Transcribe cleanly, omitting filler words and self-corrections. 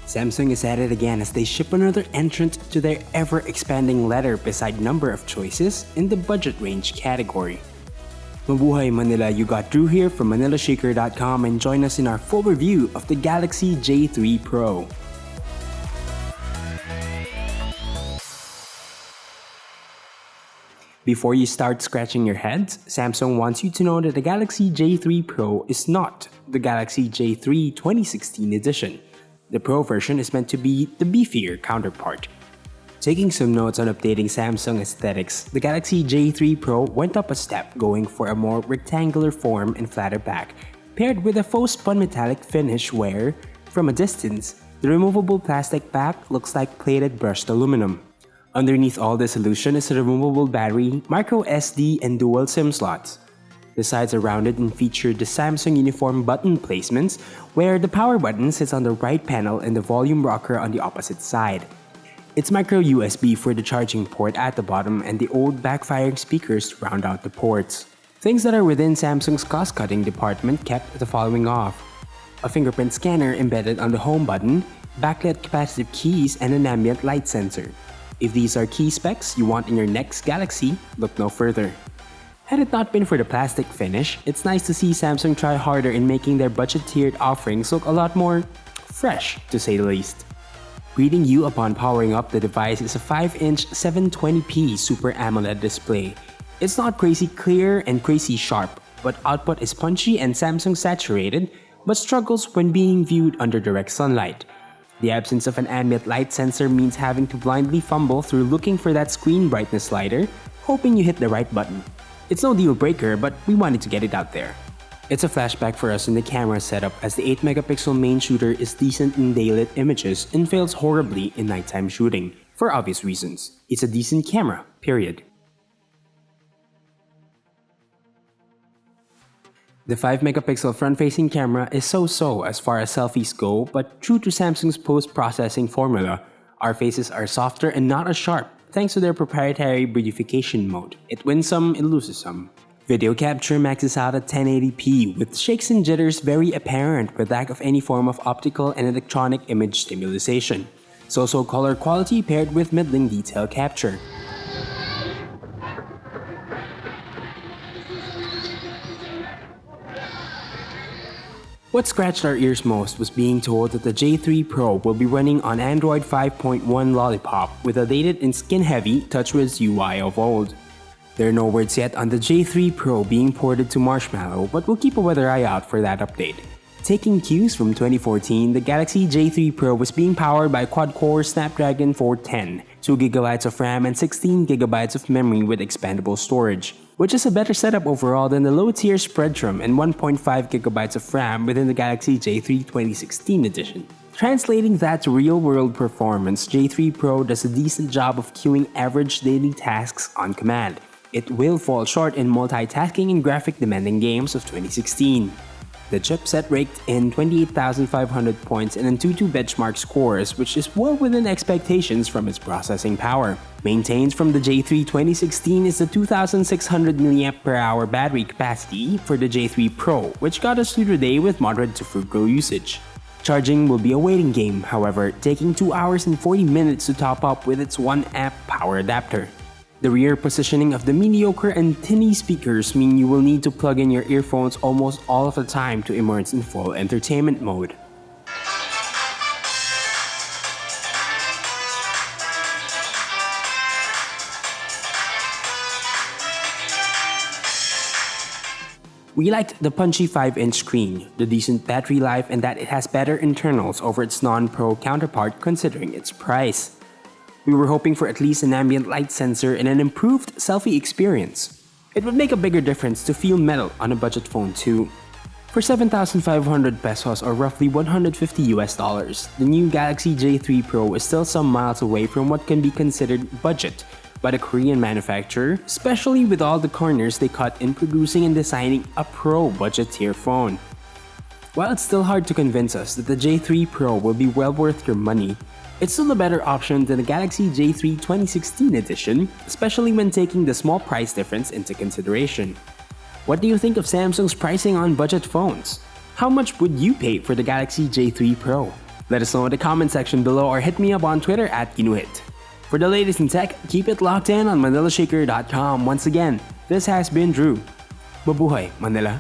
Samsung is at it again as they ship another entrant to their ever-expanding ladder beside number of choices in the budget range category. Mabuhay Manila, you got Drew here from ManilaShaker.com and join us in our full review of the Galaxy J3 Pro. Before you start scratching your heads, Samsung wants you to know that the Galaxy J3 Pro is not the Galaxy J3 2016 edition. The Pro version is meant to be the beefier counterpart. Taking some notes on updating Samsung aesthetics, the Galaxy J3 Pro went up a step, going for a more rectangular form and flatter back, paired with a faux spun metallic finish where, from a distance, the removable plastic back looks like plated brushed aluminum. Underneath all the solution is a removable battery, micro SD, and dual SIM slots. The sides are rounded and feature the Samsung uniform button placements, where the power button sits on the right panel and the volume rocker on the opposite side. It's micro USB for the charging port at the bottom and the old backfiring speakers to round out the ports. Things that are within Samsung's cost-cutting department kept the following off: a fingerprint scanner embedded on the home button, backlit capacitive keys, and an ambient light sensor. If these are key specs you want in your next Galaxy, look no further. Had it not been for the plastic finish, it's nice to see Samsung try harder in making their budget-tiered offerings look a lot more fresh, to say the least. Greeting you upon powering up the device is a 5-inch 720p Super AMOLED display. It's not crazy clear and crazy sharp, but output is punchy and Samsung saturated, but struggles when being viewed under direct sunlight. The absence of an ambient light sensor means having to blindly fumble through looking for that screen brightness slider, hoping you hit the right button. It's no deal breaker, but we wanted to get it out there. It's a flashback for us in the camera setup as the 8-megapixel main shooter is decent in daylit images and fails horribly in nighttime shooting, for obvious reasons. It's a decent camera, period. The 5-megapixel front-facing camera is so-so as far as selfies go, but true to Samsung's post-processing formula, our faces are softer and not as sharp thanks to their proprietary beautification mode. It wins some, it loses some. Video capture maxes out at 1080p with shakes and jitters very apparent with lack of any form of optical and electronic image stimulation. So-so color quality paired with middling detail capture. What scratched our ears most was being told that the J3 Pro will be running on Android 5.1 Lollipop with a dated and skin-heavy TouchWiz UI of old. There are no words yet on the J3 Pro being ported to Marshmallow, but we'll keep a weather eye out for that update. Taking cues from 2014, the Galaxy J3 Pro was being powered by quad-core Snapdragon 410, 2GB of RAM and 16GB of memory with expandable storage, which is a better setup overall than the low-tier Spreadtrum and 1.5GB of RAM within the Galaxy J3 2016 edition. Translating that to real-world performance, J3 Pro does a decent job of queuing average daily tasks on command. It will fall short in multitasking and graphic-demanding games of 2016. The chipset raked in 28,500 points and AnTuTu benchmark scores, which is well within expectations from its processing power. Maintained from the J3 2016 is the 2,600 mAh battery capacity for the J3 Pro, which got us through the day with moderate to frugal usage. Charging will be a waiting game, however, taking 2 hours and 40 minutes to top up with its 1-amp power adapter. The rear positioning of the mediocre and tinny speakers mean you will need to plug in your earphones almost all of the time to immerse in full entertainment mode. We liked the punchy 5-inch screen, the decent battery life, and that it has better internals over its non-Pro counterpart considering its price. We were hoping for at least an ambient light sensor and an improved selfie experience. It would make a bigger difference to feel metal on a budget phone too. For 7,500 pesos or roughly $150, the new Galaxy J3 Pro is still some miles away from what can be considered budget by the Korean manufacturer, especially with all the corners they cut in producing and designing a Pro budget tier phone. While it's still hard to convince us that the J3 Pro will be well worth your money, it's still a better option than the Galaxy J3 2016 edition, especially when taking the small price difference into consideration. What do you think of Samsung's pricing on budget phones? How much would you pay for the Galaxy J3 Pro? Let us know in the comment section below or hit me up on Twitter at Kinuhit. For the latest in tech, keep it locked in on ManilaShaker.com. Once again, this has been Drew. Mabuhay, Manila.